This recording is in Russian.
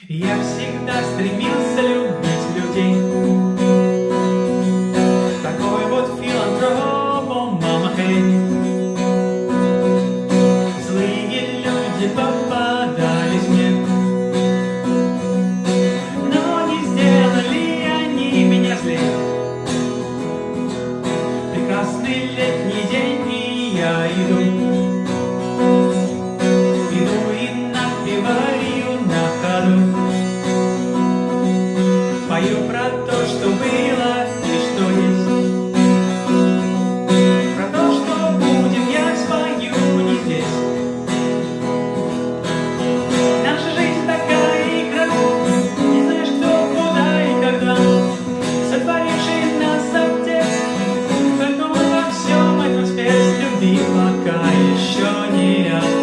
Я всегда стремился любить людей. Такой вот филантроп, о, мама, эй. Злые люди попадались мне, но не сделали они меня злее. Прекрасный летний день, и я иду и напеваю на ходу. Пою про то, что было и что есть, про то, что будет, я спою не здесь. Наша жизнь такая игра, не знаешь, кто, куда и когда, сотворивший нас Отец, только Он во всем этом спец. Любви пока еще не рядом.